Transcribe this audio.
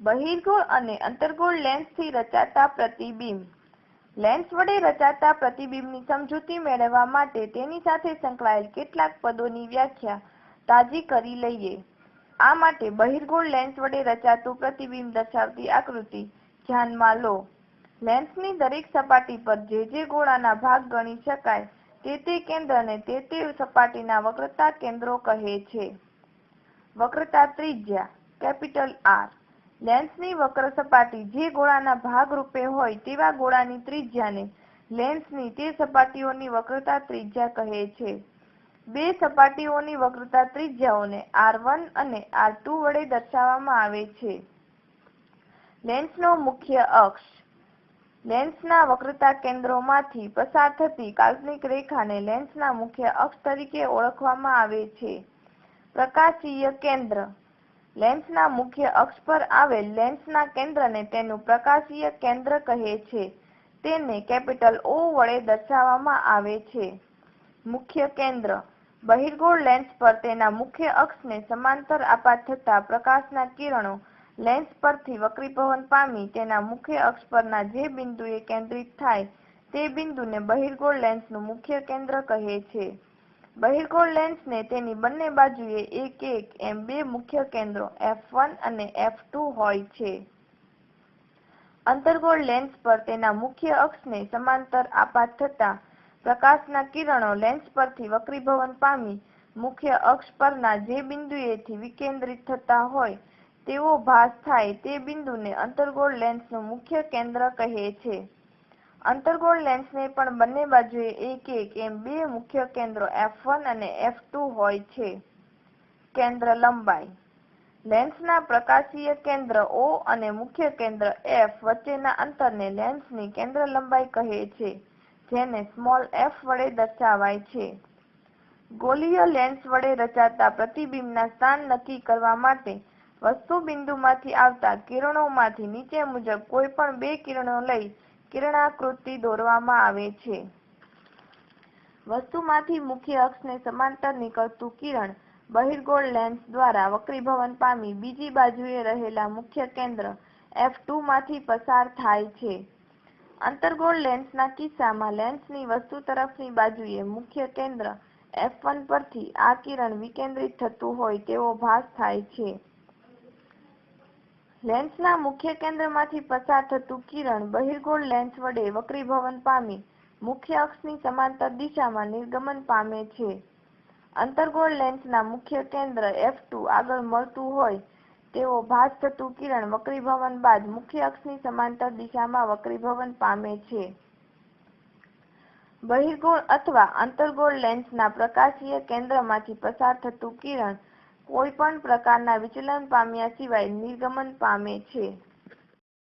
બહિર્ગોળ અને અંતર્ગોળ લેન્સથી રચાતા પ્રતિબિંબ. લેન્સ વડે રચાતા પ્રતિબિંબની સમજૂતી મેળવવા માટે તેની સાથે સંકળાયેલ કેટલાક પદોની વ્યાખ્યા તાજી કરી લઈએ. આ માટે બહિર્ગોળ લેન્સ વડે રચાતું પ્રતિબિંબ દર્શાવતી આકૃતિ ધ્યાનમાં લો. લેન્સની દરેક સપાટી પર જે ગોળાના ભાગ ગણી શકાય તે કેન્દ્રને તે સપાટીના વક્રતા કેન્દ્રો કહે છે. વક્રતા ત્રિજ્યા કેપિટલ R. લેન્સની વક્ર સપાટી જે ગોળાના ભાગ રૂપે હોય તેવા ગોળાની ત્રિજ્યાને લેન્સની તે સપાટીઓની વક્રતા ત્રિજ્યા કહે છે. બે સપાટીઓની વક્રતા ત્રિજ્યાઓને R1 અને R2 વડે દર્શાવવામાં આવે છે. લેન્સનો મુખ્ય અક્ષ. લેન્સના વક્રતા કેન્દ્રોમાંથી પસાર થતી કાલ્પનિક રેખાને લેન્સના મુખ્ય અક્ષ તરીકે ઓળખવામાં આવે છે. પ્રકાશીય કેન્દ્ર. લેન્સના મુખ્ય અક્ષ પર આવેલ લેન્સના કેન્દ્રને તેનું પ્રકાશીય કેન્દ્ર કહે છે. તેને કેપિટલ O વડે દર્શાવવામાં આવે છે. મુખ્ય કેન્દ્ર. બહિર્ગોળ લેન્સ પર તેના મુખ્ય અક્ષને સમાંતર આપાત થતા પ્રકાશના કિરણો લેન્સ પરથી વક્રીભવન પામી તેના મુખ્ય અક્ષ પરના જે બિંદુએ કેન્દ્રિત થાય તે બિંદુને બહિર્ગોળ લેન્સનું મુખ્ય કેન્દ્ર કહે છે. બહિર્ગોળ લેન્સને તેની બંને બાજુએ 1-1 એમ બે મુખ્ય કેન્દ્રો F1 અને F2 હોય છે. અંતર્ગોળ લેન્સ પર તેના મુખ્ય અક્ષને સમાંતર આપાત થતા પ્રકાશના કિરણો લેન્સ પરથી વક્રીભવન પામી મુખ્ય અક્ષ પરના જે બિંદુએથી વિકેન્દ્રિત થતા હોય તેવો ભાસ થાય તે બિંદુને અંતર્ગોળ લેન્સનું મુખ્ય કેન્દ્ર કહે છે. અંતર્ગોળ લેન્સને પણ બંને બાજુએ 1-1 એમ બે મુખ્ય કેન્દ્રો F1 અને F2 હોય છે. કેન્દ્ર લંબાઈ. લેન્સના પ્રકાશીય કેન્દ્ર O અને મુખ્ય કેન્દ્ર F વચ્ચેના અંતરને લેન્સની કેન્દ્ર લંબાઈ કહે છે, જેને સ્મોલ f વડે દર્શાવાય છે. ગોલીય લેન્સ વડે રચાતા પ્રતિબિંબના સ્થાન નક્કી કરવા માટે વસ્તુ બિંદુમાંથી આવતા કિરણોમાંથી નીચે મુજબ કોઈ પણ બે કિરણો લઈ કિરણાકૃતિ દોરવામાં આવે છે. વસ્તુમાંથી મુખ્ય અક્ષને સમાંતર નીકળતું કિરણ બહિર્ગોળ લેન્સ દ્વારા વક્રીભવન પામી બીજી બાજુએ રહેલા મુખ્ય કેન્દ્ર F2 માંથી પસાર થાય છે. અંતર્ગોળ લેન્સના કિસ્સામાં લેન્સની વસ્તુ તરફની બાજુએ મુખ્ય કેન્દ્ર F1 પરથી આ કિરણ વિકેન્દ્રિત થતું હોય તેવો ભાસ થાય છે. લેન્સના મુખ્ય કેન્દ્રમાંથી પસાર થતું કિરણ બહિર્ગોળ લેન્સ વડે વક્રીભવન પામી મુખ્ય અક્ષની સમાંતર દિશામાં નિર્ગમન પામે છે. અંતર્ગોળ લેન્સના મુખ્ય કેન્દ્ર F2 આગળ મળતું હોય તેવો ભાસ થતું કિરણ વક્રીભવન બાદ મુખ્ય અક્ષની સમાંતર દિશામાં વક્રીભવન પામે છે. બહિર્ગોળ અથવા અંતર્ગોળ લેન્સના પ્રકાશીય કેન્દ્રમાંથી પસાર થતું કિરણ કોઈ પણ પ્રકારના વિચલન પામ્યા સિવાય નિર્ગમન પામે છે.